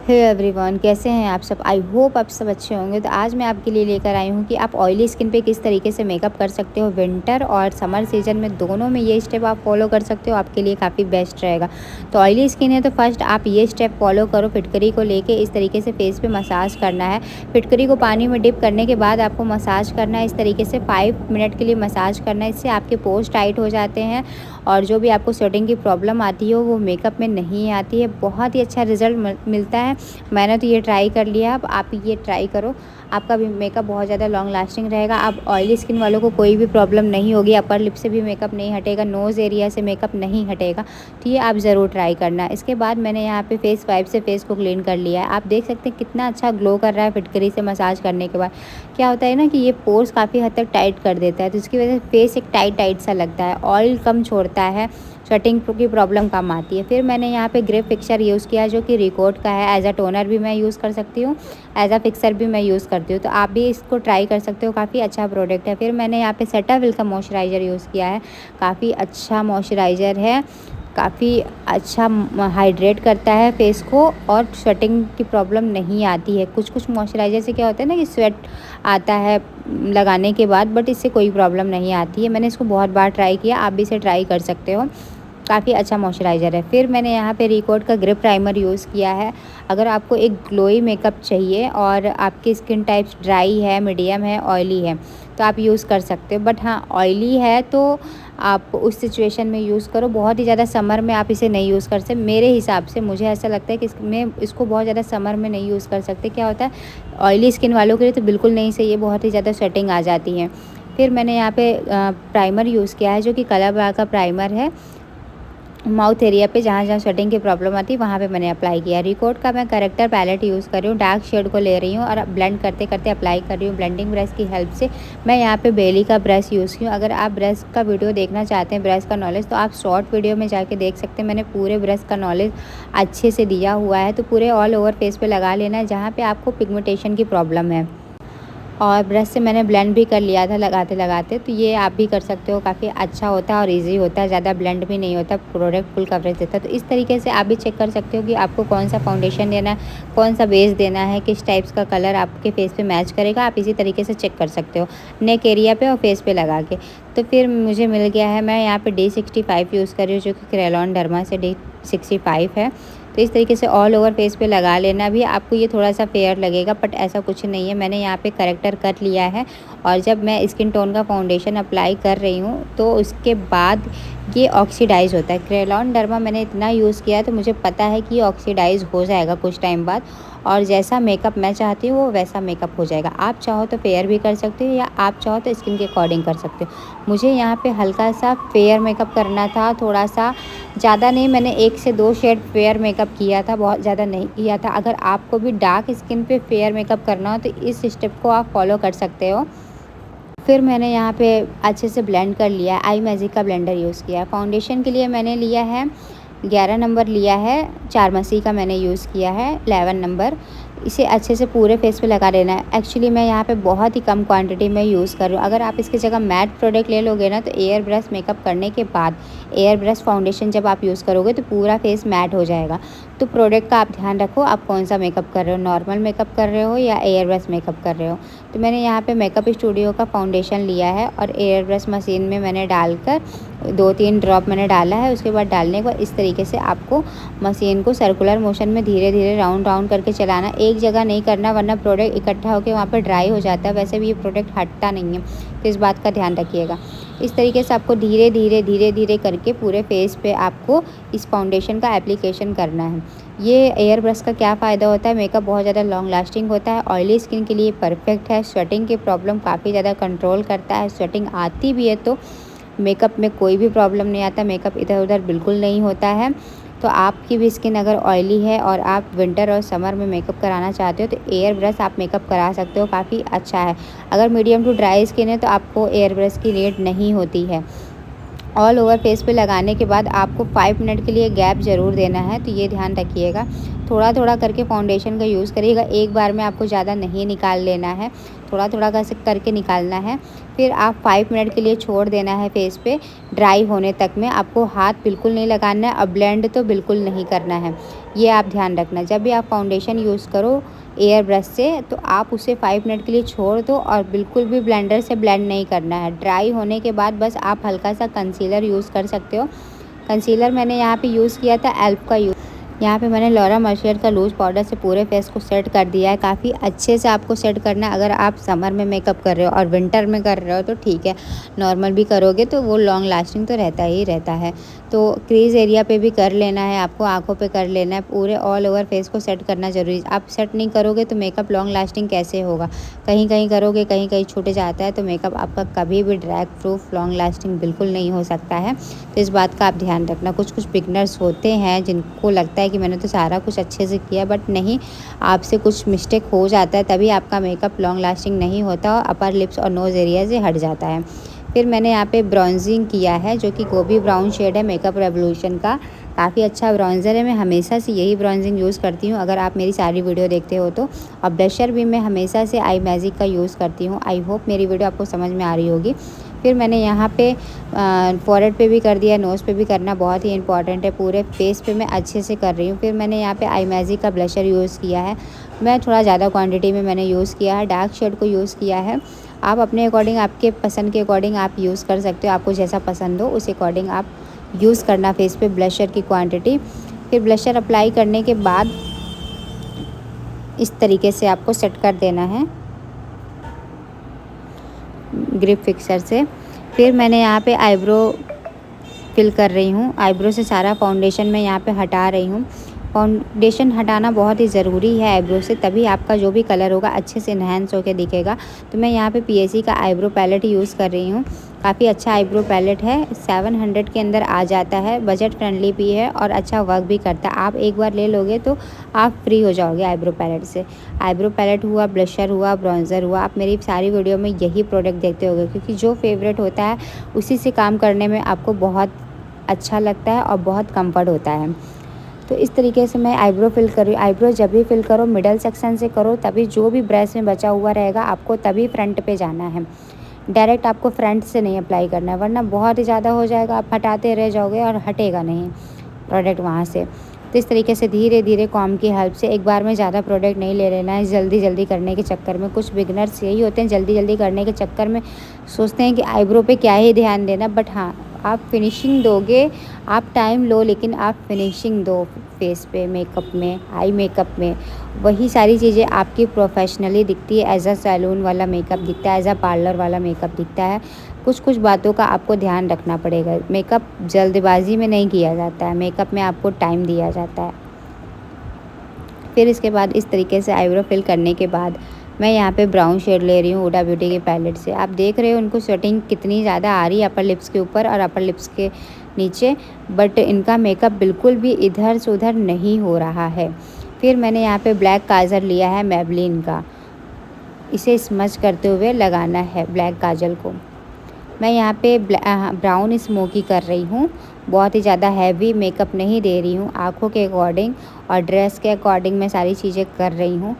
Hey everyone, कैसे हैं आप सब। आई होप आप सब अच्छे होंगे। तो आज मैं आपके लिए लेकर आई हूँ कि आप ऑयली स्किन पे किस तरीके से मेकअप कर सकते हो। विंटर और समर सीजन में दोनों में ये स्टेप आप फॉलो कर सकते हो, आपके लिए काफ़ी बेस्ट रहेगा। तो ऑयली स्किन है तो फर्स्ट आप ये स्टेप फॉलो करो। फिटकरी को लेके इस तरीके से फेस पे मसाज करना है। फिटकरी को पानी में डिप करने के बाद आपको मसाज करना है। इस तरीके से 5 मिनट के लिए मसाज करना है। इससे आपके पोर्स टाइट हो जाते हैं और जो भी आपको स्वेटिंग की प्रॉब्लम आती हो वो मेकअप में नहीं आती है। बहुत ही अच्छा रिजल्ट मिलता है। मैंने तो ये ट्राई कर लिया। अब आप ये ट्राई करो, आपका भी मेकअप बहुत ज़्यादा लॉन्ग लास्टिंग रहेगा। अब ऑयली स्किन वालों को कोई भी प्रॉब्लम नहीं होगी। अपर लिप से भी मेकअप नहीं हटेगा, नोज़ एरिया से मेकअप नहीं हटेगा। तो ये आप ज़रूर ट्राई करना। इसके बाद मैंने यहाँ पे फेस वाइप से फेस को क्लीन कर लिया है। आप देख सकते हैं कितना अच्छा ग्लो कर रहा है फिटकरी से मसाज करने के बाद। क्या होता है ना कि ये पोर्स काफ़ी हद तक टाइट कर देता है, तो इसकी वजह से फेस एक टाइट सा लगता है, ऑयल कम छोड़ता है, स्वेटिंग की प्रॉब्लम कम आती है। फिर मैंने यहाँ पे ग्रे फिक्सर यूज़ किया जो कि रिकॉर्ड का है। एज अ टोनर भी मैं यूज़ कर सकती हूँ, एज अ फिक्सर भी मैं यूज़ करती हूँ। तो आप भी इसको ट्राई कर सकते हो, काफ़ी अच्छा प्रोडक्ट है। फिर मैंने यहाँ पे सेटाफिल का मॉइस्चराइज़र यूज़ किया है। काफ़ी अच्छा मॉइस्चराइज़र है, काफ़ी अच्छा हाइड्रेट करता है फेस को और स्वेटिंग की प्रॉब्लम नहीं आती है। कुछ मॉइस्चराइज़र से क्या होता है ना कि स्वेट आता है लगाने के बाद, बट इससे कोई प्रॉब्लम नहीं आती है। मैंने इसको बहुत बार ट्राई किया, आप भी इसे ट्राई कर सकते हो। काफ़ी अच्छा मॉइस्चराइज़र है। फिर मैंने यहाँ पे रिकॉर्ड का ग्रिप प्राइमर यूज़ किया है। अगर आपको एक ग्लोई मेकअप चाहिए और आपकी स्किन टाइप्स ड्राई है, मीडियम है, ऑयली है, तो आप यूज़ कर सकते हो। बट हाँ, ऑयली है तो आप उस सिचुएशन में यूज़ करो। बहुत ही ज़्यादा समर में आप इसे नहीं यूज़ कर सकते। मेरे हिसाब से मुझे ऐसा लगता है कि इसमें इसको बहुत ज़्यादा समर में नहीं यूज़ कर सकते। क्या होता है, ऑयली स्किन वालों के लिए तो बिल्कुल नहीं सही है, बहुत ही ज़्यादा स्वेटिंग आ जाती है। फिर मैंने यहाँ पे प्राइमर यूज़ किया है जो कि कलर बार का प्राइमर है। माउथ एरिया पे जहाँ जहाँ स्वेटिंग की प्रॉब्लम आती है वहाँ पे मैंने अप्लाई किया। रिकॉर्ड का मैं करेक्टर पैलेट यूज़ कर रही हूँ, डार्क शेड को ले रही हूँ और ब्लेंड करते करते अप्लाई कर रही हूँ ब्लेंडिंग ब्रश की हेल्प से। मैं यहाँ पे बेली का ब्रश यूज़ की हूँ। अगर आप ब्रश का वीडियो देखना चाहते हैं, ब्रश का नॉलेज, तो आप शॉर्ट वीडियो में जाके देख सकते हैं। मैंने पूरे ब्रश का नॉलेज अच्छे से दिया हुआ है। तो पूरे ऑल ओवर फेस पे लगा लेना है जहाँ पे आपको पिगमेंटेशन की प्रॉब्लम है। और ब्रश से मैंने ब्लेंड भी कर लिया था लगाते लगाते। तो ये आप भी कर सकते हो, काफ़ी अच्छा होता है और इजी होता है, ज़्यादा ब्लेंड भी नहीं होता, प्रोडक्ट फुल कवरेज देता है। तो इस तरीके से आप भी चेक कर सकते हो कि आपको कौन सा फाउंडेशन देना है, कौन सा बेस देना है, किस टाइप्स का कलर आपके फेस पे मैच करेगा। आप इसी तरीके से चेक कर सकते हो नेक एरिया पे और फेस पे लगा के। तो फिर मुझे मिल गया है, मैं यहाँ पर D65 यूज़ कर रही हूँ जो कि क्रेलॉन डर्मा से D65 है। तो इस तरीके से ऑल ओवर फेस पे लगा लेना। भी आपको ये थोड़ा सा फेयर लगेगा बट ऐसा कुछ नहीं है। मैंने यहाँ पे करेक्टर कर लिया है और जब मैं स्किन टोन का फाउंडेशन अप्लाई कर रही हूँ तो उसके बाद ये ऑक्सीडाइज़ होता है। क्रेलॉन डर्मा मैंने इतना यूज़ किया है तो मुझे पता है कि ये ऑक्सीडाइज़ हो जाएगा कुछ टाइम बाद, और जैसा मेकअप मैं चाहती हूँ वो वैसा मेकअप हो जाएगा। आप चाहो तो फेयर भी कर सकते हो या आप चाहो तो स्किन के अकॉर्डिंग कर सकते हो। मुझे यहाँ पे हल्का सा फेयर मेकअप करना था, थोड़ा सा, ज़्यादा नहीं। मैंने 1 से 2 शेड फेयर मेकअप किया था, बहुत ज़्यादा नहीं किया था। अगर आपको भी डार्क स्किन पे फेयर मेकअप करना हो तो इस स्टेप को आप फॉलो कर सकते हो। फिर मैंने यहाँ पे अच्छे से ब्लेंड कर लिया है। आई मैजिक का ब्लेंडर यूज़ किया है। फाउंडेशन के लिए मैंने लिया है 11 नंबर लिया है, चारमसी का मैंने यूज़ किया है 11 नंबर। इसे अच्छे से पूरे फेस पे लगा लेना है। एक्चुअली मैं यहाँ पे बहुत ही कम क्वांटिटी में यूज़ कर रही हूँ। अगर आप इसकी जगह मैट प्रोडक्ट ले लोगे ना तो एयर ब्रश मेकअप करने के बाद एयर ब्रश फाउंडेशन जब आप यूज़ करोगे तो पूरा फेस मैट हो जाएगा। तो प्रोडक्ट का आप ध्यान रखो, आप कौन सा मेकअप कर रहे हो, नॉर्मल मेकअप कर रहे हो या एयर ब्रश मेकअप कर रहे हो। तो मैंने यहाँ पे मेकअप स्टूडियो का फाउंडेशन लिया है और एयर ब्रश मशीन में मैंने डालकर 2-3 ड्रॉप मैंने डाला है। उसके बाद डालने के बाद इस तरीके से आपको मशीन को सर्कुलर मोशन में धीरे धीरे राउंड राउंड करके चलाना। एक जगह नहीं करना वरना प्रोडक्ट इकट्ठा होकर वहाँ पर ड्राई हो जाता है। वैसे भी ये प्रोडक्ट हटता नहीं है, तो इस बात का ध्यान रखिएगा। इस तरीके से आपको धीरे धीरे करके पूरे फेस पे आपको इस फाउंडेशन का एप्लीकेशन करना है। ये एयर ब्रश का क्या फ़ायदा होता है, मेकअप बहुत ज़्यादा लॉन्ग लास्टिंग होता है, ऑयली स्किन के लिए परफेक्ट है, स्वेटिंग की प्रॉब्लम काफ़ी ज़्यादा कंट्रोल करता है। स्वेटिंग आती भी है तो मेकअप में कोई भी प्रॉब्लम नहीं आता, मेकअप इधर उधर बिल्कुल नहीं होता है। तो आपकी भी स्किन अगर ऑयली है और आप विंटर और समर में मेकअप कराना चाहते हो तो एयर ब्रश आप मेकअप करा सकते हो, काफ़ी अच्छा है। अगर मीडियम टू ड्राई स्किन है तो आपको एयर ब्रश की नीड नहीं होती है। ऑल ओवर फेस पे लगाने के बाद आपको 5 मिनट के लिए गैप ज़रूर देना है, तो ये ध्यान रखिएगा। थोड़ा थोड़ा करके फाउंडेशन का यूज़ करिएगा, एक बार में आपको ज़्यादा नहीं निकाल लेना है, थोड़ा थोड़ा करके निकालना है। फिर आप 5 मिनट के लिए छोड़ देना है फेस पे ड्राई होने तक में। आपको हाथ बिल्कुल नहीं लगाना है और ब्लेंड तो बिल्कुल नहीं करना है, ये आप ध्यान रखना। जब भी आप फाउंडेशन यूज़ करो एयर ब्रश से तो आप उसे 5 मिनट के लिए छोड़ दो और बिल्कुल भी ब्लेंडर से ब्लेंड नहीं करना है। ड्राई होने के बाद बस आप हल्का सा कंसीलर यूज़ कर सकते हो। कंसीलर मैंने यहाँ पे यूज़ किया था एल्फ का यहाँ पे मैंने लॉरा मर्शियर का लूज़ पाउडर से पूरे फेस को सेट कर दिया है। काफ़ी अच्छे से आपको सेट करना है। अगर आप समर में मेकअप कर रहे हो और विंटर में कर रहे हो तो ठीक है, नॉर्मल भी करोगे तो वो लॉन्ग लास्टिंग तो रहता ही रहता है। तो क्रीज़ एरिया पे भी कर लेना है आपको, आँखों पे कर लेना है, पूरे ऑल ओवर फेस को सेट करना ज़रूरी है। आप सेट नहीं करोगे तो मेकअप लॉन्ग लास्टिंग कैसे होगा? कहीं कहीं करोगे, कहीं कहीं छूट जाता है, तो मेकअप आपका कभी भी ड्रैग प्रूफ लॉन्ग लास्टिंग बिल्कुल नहीं हो सकता है। तो इस बात का आप ध्यान रखना। कुछ बिगनर्स होते हैं जिनको लगता है कि मैंने तो सारा कुछ अच्छे से किया, बट नहीं, आपसे कुछ मिस्टेक हो जाता है, तभी आपका मेकअप लॉन्ग लास्टिंग नहीं होता और अपर लिप्स और नोज़ एरिया से हट जाता है। फिर मैंने यहाँ पे ब्राउजिंग किया है जो कि गोबी ब्राउन शेड है मेकअप रेवोल्यूशन का। काफ़ी अच्छा ब्राउज़र है, मैं हमेशा से यही ब्राउजिंग यूज़ करती हूँ अगर आप मेरी सारी वीडियो देखते हो तो। और ब्लशर भी मैं हमेशा से आई मैजिक का यूज़ करती हूँ। आई होप मेरी वीडियो आपको समझ में आ रही होगी। फिर मैंने यहाँ पे फॉरहेड पे भी कर दिया, नोज़ पे भी करना बहुत ही इंपॉर्टेंट है, पूरे फेस पे मैं अच्छे से कर रही हूँ। फिर मैंने यहाँ पे आई मैजिक का ब्लशर यूज़ किया है, मैं थोड़ा ज़्यादा क्वांटिटी में मैंने यूज़ किया है, डार्क शेड को यूज़ किया है। आप अपने अकॉर्डिंग, आपके पसंद के अकॉर्डिंग आप यूज़ कर सकते हो, आपको जैसा पसंद हो उस अकॉर्डिंग आप यूज़ करना फेस पे ब्लशर की क्वांटिटी। फिर ब्लशर अप्लाई करने के बाद इस तरीके से आपको सेट कर देना है ग्रिप फिक्सर से। फिर मैंने यहाँ पे आईब्रो फिल कर रही हूँ, आईब्रो से सारा फाउंडेशन मैं यहाँ पे हटा रही हूँ। फाउंडेशन हटाना बहुत ही ज़रूरी है आईब्रो से, तभी आपका जो भी कलर होगा अच्छे से इन्हेंस होकर दिखेगा। तो मैं यहाँ पे पीएससी का आईब्रो पैलेट यूज़ कर रही हूँ। काफ़ी अच्छा आईब्रो पैलेट है, 700 के अंदर आ जाता है, बजट फ्रेंडली भी है और अच्छा वर्क भी करता है। आप एक बार ले लोगे तो आप फ्री हो जाओगे आईब्रो पैलेट से। आईब्रो पैलेट हुआ, ब्लशर हुआ, ब्राउज़र हुआ, आप मेरी सारी वीडियो में यही प्रोडक्ट देखते होगे क्योंकि जो फेवरेट होता है उसी से काम करने में आपको बहुत अच्छा लगता है और बहुत कंफर्ट होता है। तो इस तरीके से मैं आईब्रो फिल कर रही हूँ। आईब्रो जब भी फिल करो मिडल सेक्शन से करो, तभी जो भी ब्रश में बचा हुआ रहेगा आपको तभी फ्रंट पे जाना है। डायरेक्ट आपको फ्रंट से नहीं अप्लाई करना है, वरना बहुत ही ज़्यादा हो जाएगा, आप हटाते रह जाओगे और हटेगा नहीं प्रोडक्ट वहाँ से। तो इस तरीके से धीरे धीरे कॉम की हेल्प से, एक बार में ज़्यादा प्रोडक्ट नहीं ले लेना है जल्दी जल्दी करने के चक्कर में। कुछ बिगनर्स यही होते हैं, जल्दी जल्दी करने के चक्कर में सोचते हैं कि आईब्रो पे क्या ही ध्यान देना, बट हाँ, आप फिनिशिंग दोगे, आप टाइम लो लेकिन आप फिनिशिंग दो फेस पे, मेकअप में, आई मेकअप में, वही सारी चीज़ें आपकी प्रोफेशनली दिखती है। एज अ सैलून वाला मेकअप दिखता है, एज अ पार्लर वाला मेकअप दिखता है। कुछ बातों का आपको ध्यान रखना पड़ेगा। मेकअप जल्दबाजी में नहीं किया जाता है, मेकअप में आपको टाइम दिया जाता है। फिर इसके बाद इस तरीके से आईब्रो फिल करने के बाद मैं यहाँ पे ब्राउन शेड ले रही हूँ हुडा ब्यूटी के पैलेट से। आप देख रहे हो उनको सेटिंग कितनी ज़्यादा आ रही है अपर लिप्स के ऊपर और अपर लिप्स के नीचे, बट इनका मेकअप बिल्कुल भी इधर से उधर नहीं हो रहा है। फिर मैंने यहाँ पे ब्लैक काजल लिया है मेबलिन का, इसे स्मच करते हुए लगाना है ब्लैक काजल को। मैं यहाँ पे ब्राउन स्मोकी कर रही हूँ, बहुत ही ज़्यादा हैवी मेकअप नहीं दे रही हूँ, आँखों के अकॉर्डिंग और ड्रेस के अकॉर्डिंग मैं सारी चीज़ें कर रही हूँ।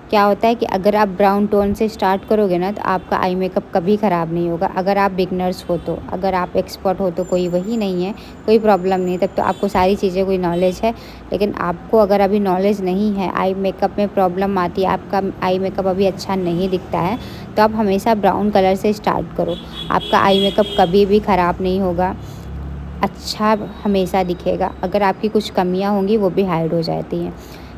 क्या होता है कि अगर आप ब्राउन टोन से स्टार्ट करोगे ना तो आपका आई मेकअप कभी ख़राब नहीं होगा। अगर आप बिगनर्स हो तो, अगर आप एक्सपर्ट हो तो कोई वही नहीं है, कोई प्रॉब्लम नहीं, तब तो आपको सारी चीज़ें कोई नॉलेज है। लेकिन आपको अगर अभी नॉलेज नहीं है, आई मेकअप में प्रॉब्लम आती है, आपका आई मेकअप अभी अच्छा नहीं दिखता है, तो आप हमेशा ब्राउन कलर से स्टार्ट करो। आपका आई मेकअप कभी भी ख़राब नहीं होगा, अच्छा हमेशा दिखेगा। अगर आपकी कुछ कमियाँ होंगी वो भी हाइड हो जाती हैं।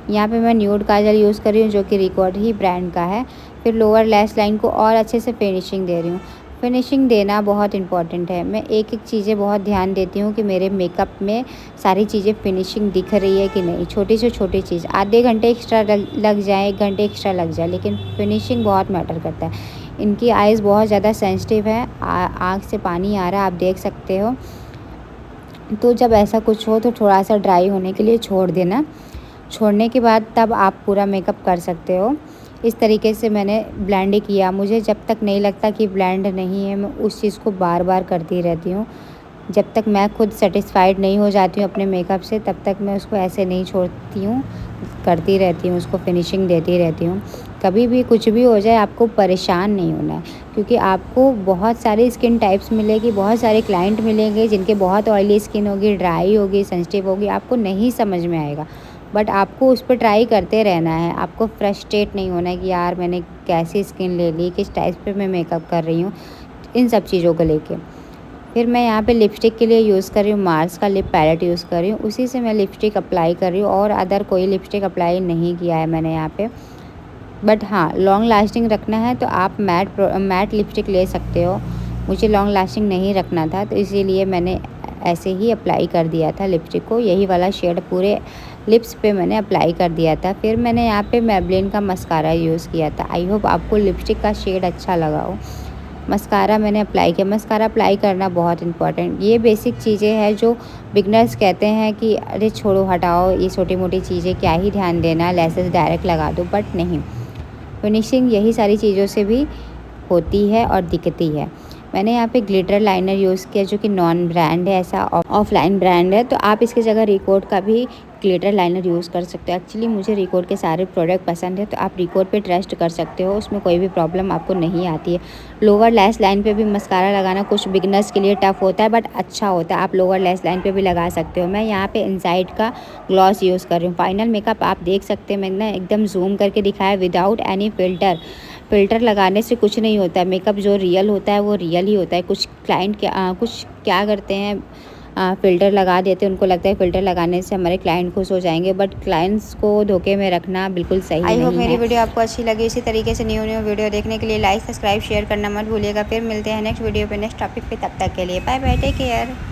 यहाँ पे मैं न्यूड काजल यूज़ कर रही हूँ जो कि रिकॉर्ड ही ब्रांड का है। फिर लोअर लैश लाइन को और अच्छे से फिनिशिंग दे रही हूँ। फिनिशिंग देना बहुत इंपॉर्टेंट है। मैं एक एक चीज़ें बहुत ध्यान देती हूँ कि मेरे मेकअप में सारी चीज़ें फिनिशिंग दिख रही है कि नहीं। छोटी से छोटी चीज़, आधे घंटे एक्स्ट्रा लग जाए, 1 घंटे एक्स्ट्रा लग जाए, लेकिन फिनिशिंग बहुत मैटर करता है। इनकी आइज़ बहुत ज़्यादा सेंसिटिव है, आँख से पानी आ रहा है, आप देख सकते हो। तो जब ऐसा कुछ हो तो थोड़ा सा ड्राई होने के लिए छोड़ देना, छोड़ने के बाद तब आप पूरा मेकअप कर सकते हो। इस तरीके से मैंने ब्लेंड किया। मुझे जब तक नहीं लगता कि ब्लेंड नहीं है, मैं उस चीज़ को बार बार करती रहती हूँ। जब तक मैं खुद सेटिस्फाइड नहीं हो जाती हूँ अपने मेकअप से, तब तक मैं उसको ऐसे नहीं छोड़ती हूँ। करती रहती हूँ, उसको फिनिशिंग देती रहती हूँ। कभी भी कुछ भी हो जाए आपको परेशान नहीं होना है, क्योंकि आपको बहुत सारी स्किन टाइप्स मिलेगी, बहुत सारे क्लाइंट मिलेंगे जिनके बहुत ऑयली स्किन होगी, ड्राई होगी, सेंसिटिव होगी, आपको नहीं समझ में आएगा। बट आपको उस पर ट्राई करते रहना है, आपको फ्रस्ट्रेट नहीं होना है कि यार मैंने कैसी स्किन ले ली, किस टाइप पे मैं मेकअप कर रही हूँ, इन सब चीज़ों को लेके। फिर मैं यहाँ पे लिपस्टिक के लिए यूज़ कर रही हूँ मार्स का लिप पैलेट यूज़ कर रही हूँ, उसी से मैं लिपस्टिक अप्लाई कर रही हूँ और अदर कोई लिपस्टिक अप्लाई नहीं किया है मैंने यहाँ पे। बट हाँ, लॉन्ग लास्टिंग रखना है तो आप मैट लिपस्टिक ले सकते हो। मुझे लॉन्ग लास्टिंग नहीं रखना था तो इसीलिए मैंने ऐसे ही अप्लाई कर दिया था लिपस्टिक को, यही वाला शेड पूरे लिप्स पे मैंने अप्लाई कर दिया था। फिर मैंने यहाँ पे मेबलिन का मस्कारा यूज़ किया था। आई होप आपको लिपस्टिक का शेड अच्छा लगा हो। मस्कारा मैंने अप्लाई किया। मस्कारा अप्लाई करना बहुत इंपॉर्टेंट, ये बेसिक चीज़ें हैं जो बिगनर्स कहते हैं कि अरे छोड़ो हटाओ, ये छोटी मोटी चीज़ें क्या ही ध्यान देना, लैसेस डायरेक्ट लगा दो, बट नहीं, फिनिशिंग यही सारी चीज़ों से भी होती है और दिखती है। मैंने यहाँ पे ग्लिटर लाइनर यूज़ किया जो कि नॉन ब्रांड है, ऐसा ऑफलाइन ब्रांड है, तो आप इसकी जगह रिकॉर्ड का भी ग्लिटर लाइनर यूज़ कर सकते हो। एक्चुअली मुझे रिकॉर्ड के सारे प्रोडक्ट पसंद है, तो आप रिकॉर्ड पे ट्रस्ट कर सकते हो, उसमें कोई भी प्रॉब्लम आपको नहीं आती है। लोअर लैश लाइन पे भी मस्कारा लगाना कुछ बिगनर्स के लिए टफ़ होता है, बट अच्छा होता है, आप लोअर लैश लाइन पे भी लगा सकते हो। मैं यहाँ पे इनसाइड का ग्लॉस यूज़ कर रही हूँ। फाइनल मेकअप आप देख सकते हैं, मैंने एकदम जूम करके दिखाया विदाउट एनी फ़िल्टर लगाने से कुछ नहीं होता है। मेकअप जो रियल होता है वो रियल ही होता है। कुछ क्लाइंट कुछ क्या करते हैं, फ़िल्टर लगा देते हैं, उनको लगता है फ़िल्टर लगाने से हमारे क्लाइंट खुश हो जाएंगे, बट क्लाइंट्स को धोखे में रखना बिल्कुल सही नहीं है। आई होप मेरी वीडियो आपको अच्छी लगी। इसी तरीके से न्यू वीडियो देखने के लिए लाइक, सब्सक्राइब, शेयर करना मत भूलिएगा। फिर मिलते हैं नेक्स्ट वीडियो पे, नेक्स्ट टॉपिक पे। तब तक के लिए बाय बाय, टेक केयर।